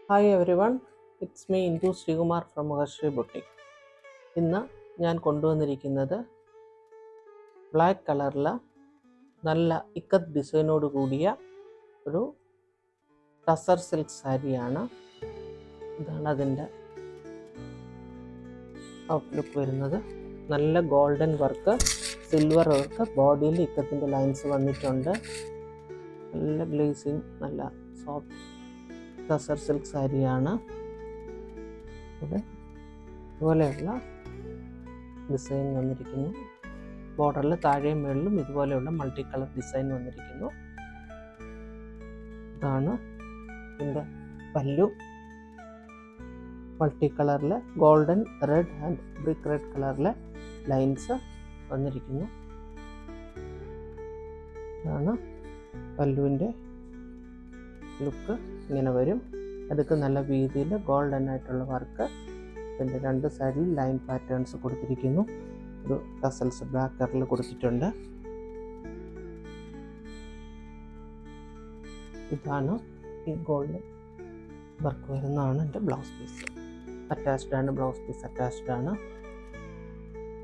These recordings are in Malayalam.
Hi every one, it's me Indu Sreekumar from Maharshi boutique. ഇന്ന് ഞാൻ കൊണ്ടുവന്നിരിക്കുന്നത് ബ്ലാക്ക് കളറിൽ നല്ല ഇക്കത്ത് ഡിസൈനോട് കൂടിയ ഒരു ടസർ സിൽക്ക് സാരിയാണ്. ഇതാണ് അതിൻ്റെ ഔട്ട്ലുക്ക് വരുന്നത്. നല്ല ഗോൾഡൻ വർക്ക്, സിൽവർ വർക്ക്, ബോഡിയിൽ ഇക്കത്തിൻ്റെ ലൈൻസ് വന്നിട്ടുണ്ട്. നല്ല ഗ്ലേസിങ്, നല്ല സോഫ്റ്റ് ടസർ സിൽക്ക് സാരിയാണ്. ഇവിടെ ഇതുപോലെയുള്ള ഡിസൈൻ വന്നിരിക്കുന്നു. ബോർഡറിൽ താഴെയും മുകളിലും ഇതുപോലെയുള്ള മൾട്ടി കളർ ഡിസൈൻ വന്നിരിക്കുന്നു. ഇതാണ് ഇതിൻ്റെ പല്ലു. മൾട്ടി കളറിൽ golden, red and brick red കളറിലെ ലൈൻസ് വന്നിരിക്കുന്നു. ഇതാണ് പല്ലുവിൻ്റെ ലുക്ക്. ഇങ്ങനെ വരും. അതൊക്കെ നല്ല വീതിയിൽ ഗോൾഡൻ ആയിട്ടുള്ള വർക്ക്. ഇതിൻ്റെ രണ്ട് സൈഡിൽ ലൈൻ പാറ്റേൺസ് കൊടുത്തിരിക്കുന്നു. ഒരു ടസൽസ് ബ്ലാക്ക് കളറിൽ കൊടുത്തിട്ടുണ്ട്. ഇതാണ് ഈ ഗോൾഡൻ വർക്ക് വരുന്നതാണ് എൻ്റെ ബ്ലൗസ് പീസ്. അറ്റാച്ച്ഡ് ആണ്, ബ്ലൗസ് പീസ് അറ്റാച്ച്ഡ് ആണ്.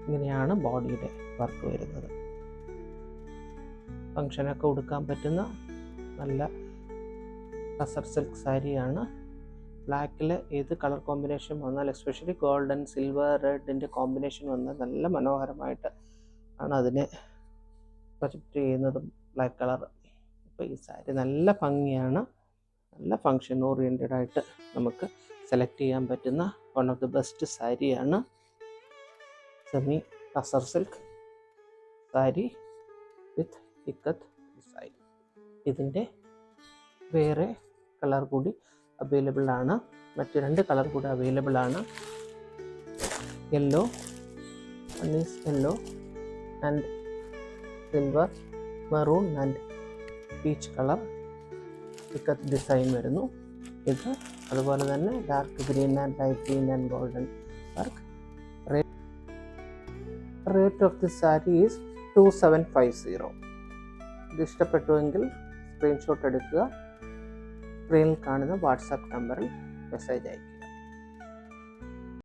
ഇങ്ങനെയാണ് ബോഡിയുടെ വർക്ക് വരുന്നത്. ഫങ്ഷനൊക്കെ ഉടുക്കാൻ പറ്റുന്ന നല്ല ടസർ സിൽക്ക് സാരിയാണ്. ബ്ലാക്കിൽ ഏത് കളർ കോമ്പിനേഷൻ വന്നാൽ, എസ്പെഷ്യലി ഗോൾഡൻ, സിൽവർ, റെഡിൻ്റെ കോമ്പിനേഷൻ വന്നാൽ നല്ല മനോഹരമായിട്ട് ആണ് അതിനെ പ്രൊജക്റ്റ് ചെയ്യുന്നതും ബ്ലാക്ക് കളർ. അപ്പോൾ ഈ സാരി നല്ല ഭംഗിയാണ്. നല്ല ഫങ്ഷൻ ഓറിയൻറ്റഡ് ആയിട്ട് നമുക്ക് സെലക്ട് ചെയ്യാൻ പറ്റുന്ന വൺ ഓഫ് ദി ബെസ്റ്റ് സാരിയാണ് സെമി ടസർ സിൽക്ക് സാരി വിത്ത് ഇക്കത്ത് ഡിസൈൻ. ഇതിൻ്റെ വേറെ കളർ കൂടി അവൈലബിൾ ആണ്. മറ്റ് രണ്ട് കളർ കൂടി അവൈലബിൾ ആണ്. Yellow, one is yellow and silver, maroon and peach colour ikat design വരുന്നു. ഇത് അതുപോലെ തന്നെ dark green and light green and golden work. Rate of the sari is 2750. ഇത് ഇഷ്ടപ്പെട്ടുവെങ്കിൽ സ്ക്രീൻഷോട്ട് എടുക്കുക. സ്ക്രീനിൽ കാണുന്ന വാട്സാപ്പ് നമ്പറിൽ മെസ്സേജ് അയയ്ക്കുക.